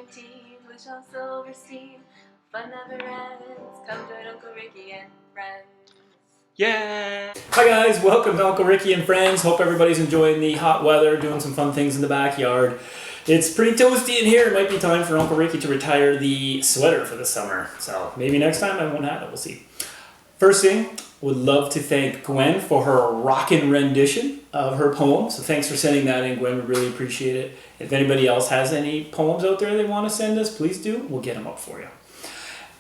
quarantine with Shel Silverstein. Fun never ends. Come join Uncle Ricky and friends. Yeah! Hi guys, welcome to Uncle Ricky and friends. Hope everybody's enjoying the hot weather, doing some fun things in the backyard. It's pretty toasty in here. It might be time for Uncle Ricky to retire the sweater for the summer. So maybe next time I won't have it, we'll see. First thing, would love to thank Gwen for her rockin' rendition of her poem. So thanks for sending that in, Gwen. We really appreciate it. If anybody else has any poems out there they want to send us, please do. We'll get them up for you.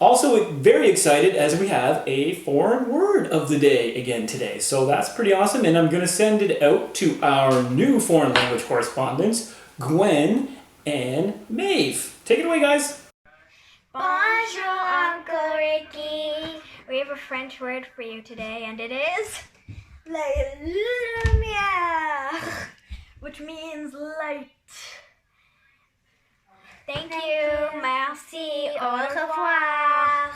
Also, very excited as we have a foreign word of the day again today. So that's pretty awesome. And I'm going to send it out to our new foreign language correspondents, Gwen and Maeve. Take it away, guys. Bonjour, Uncle Ricky. We have a French word for you today, and it is la lumière, which means light. Thank you. Merci. Au revoir.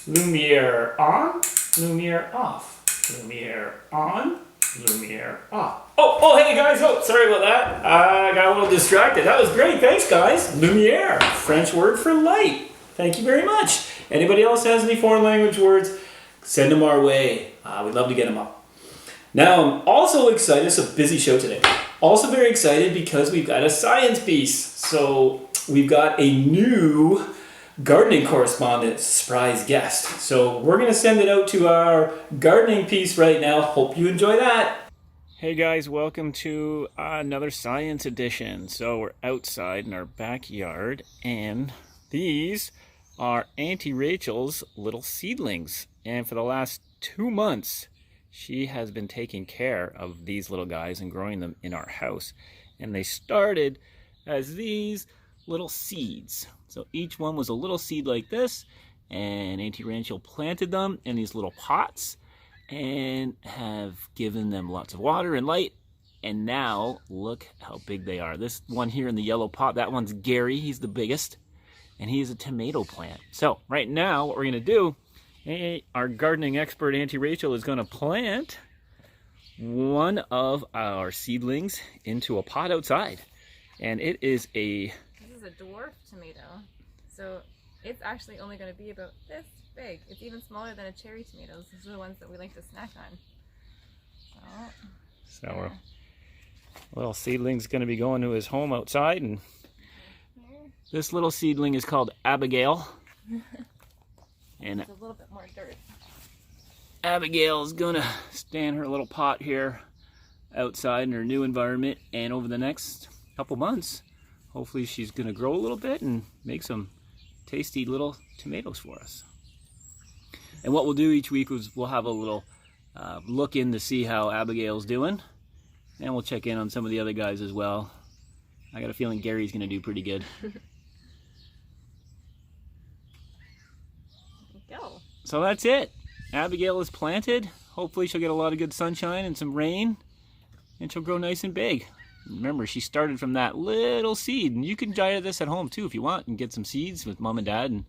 Lumiere on, lumiere off. Lumiere on, lumiere off. Oh, hey guys. Oh, sorry about that. I got a little distracted. That was great. Thanks, guys. Lumiere, French word for light. Thank you very much. Anybody else has any foreign language words, send them our way. We'd love to get them up. Now, I'm also excited. It's a busy show today. Also very excited because we've got a science piece. So we've got a new gardening correspondent, surprise guest. So we're going to send it out to our gardening piece right now. Hope you enjoy that. Hey guys, welcome to another science edition. So we're outside in our backyard, and these are Auntie Rachel's little seedlings. And for the last 2 months, she has been taking care of these little guys and growing them in our house. And they started as these little seeds. So each one was a little seed like this, and Auntie Rachel planted them in these little pots and have given them lots of water and light. And now look how big they are. This one here in the yellow pot, that one's Gary. He's the biggest, and he is a tomato plant. So right now what we're going to do, our gardening expert Auntie Rachel is going to plant one of our seedlings into a pot outside. And it is This is a dwarf tomato. So it's actually only going to be about this big. It's even smaller than a cherry tomato. These are the ones that we like to snack on. So our little seedling's going to be going to his home outside. And this little seedling is called Abigail. And it's a little bit more dirt. Abigail is going to stay in her little pot here outside in her new environment. And over the next couple months, hopefully she's going to grow a little bit and make some tasty little tomatoes for us. And what we'll do each week is we'll have a little look in to see how Abigail's doing. And we'll check in on some of the other guys as well. I got a feeling Gary's going to do pretty good. Go. So that's it. Abigail is planted. Hopefully she'll get a lot of good sunshine and some rain, and she'll grow nice and big. Remember, she started from that little seed, and you can try this at home too if you want and get some seeds with mom and dad, and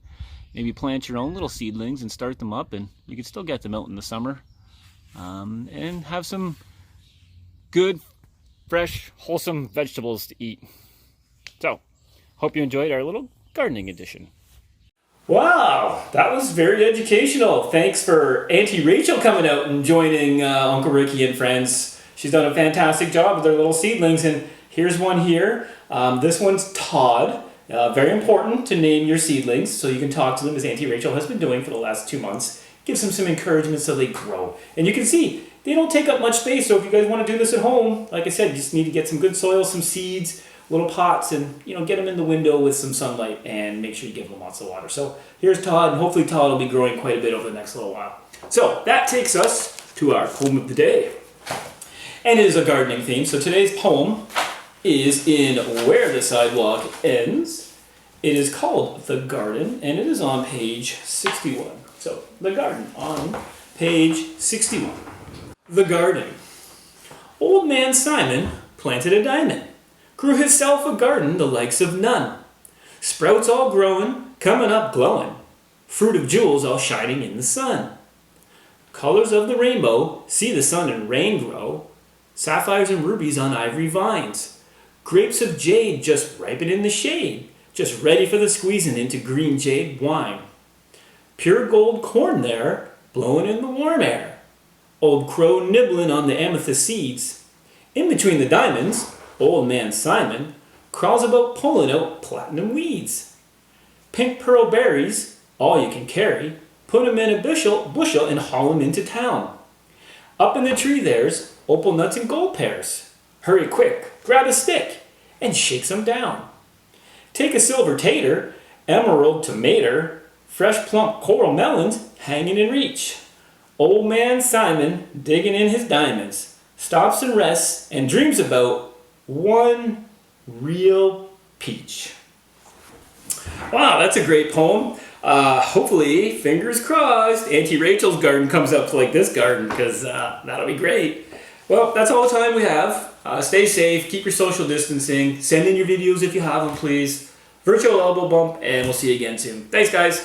maybe plant your own little seedlings and start them up, and you can still get them out in the summer and have some good, fresh, wholesome vegetables to eat. So, hope you enjoyed our little gardening edition. Wow, that was very educational. Thanks for Auntie Rachel coming out and joining Uncle Ricky and friends. She's done a fantastic job with their little seedlings, and here's one here. This one's Todd. Very important to name your seedlings so you can talk to them, as Auntie Rachel has been doing for the last 2 months. Gives them some encouragement so they grow. And you can see, they don't take up much space, so if you guys want to do this at home, like I said, you just need to get some good soil, some seeds, little pots, and get them in the window with some sunlight, and make sure you give them lots of water. So here's Todd, and hopefully Todd will be growing quite a bit over the next little while. So that takes us to our poem of the day. And it is a gardening theme, so today's poem is in Where the Sidewalk Ends. It is called The Garden, and it is on page 61. So, The Garden on page 61. The Garden. Old man Simon planted a diamond, grew hisself a garden the likes of none. Sprouts all growing, coming up glowing, fruit of jewels all shining in the sun. Colors of the rainbow, see the sun and rain grow, sapphires and rubies on ivory vines, grapes of jade just ripen in the shade, just ready for the squeezing into green jade wine. Pure gold corn there, blowing in the warm air. Old crow nibbling on the amethyst seeds. In between the diamonds, old man Simon crawls about pulling out platinum weeds. Pink pearl berries, all you can carry, put 'em in a bushel and haul 'em into town. Up in the tree there's opal nuts and gold pears. Hurry quick, grab a stick, and shake some down. Take a silver tater, emerald tomato, fresh plump coral melons hanging in reach. Old man Simon, digging in his diamonds, stops and rests and dreams about one real peach. Wow, that's a great poem. Hopefully, fingers crossed, Auntie Rachel's garden comes up like this garden, because that'll be great. Well, that's all the time we have. Stay safe, keep your social distancing, send in your videos if you have them, please. Virtual elbow bump, and we'll see you again soon. Thanks, guys.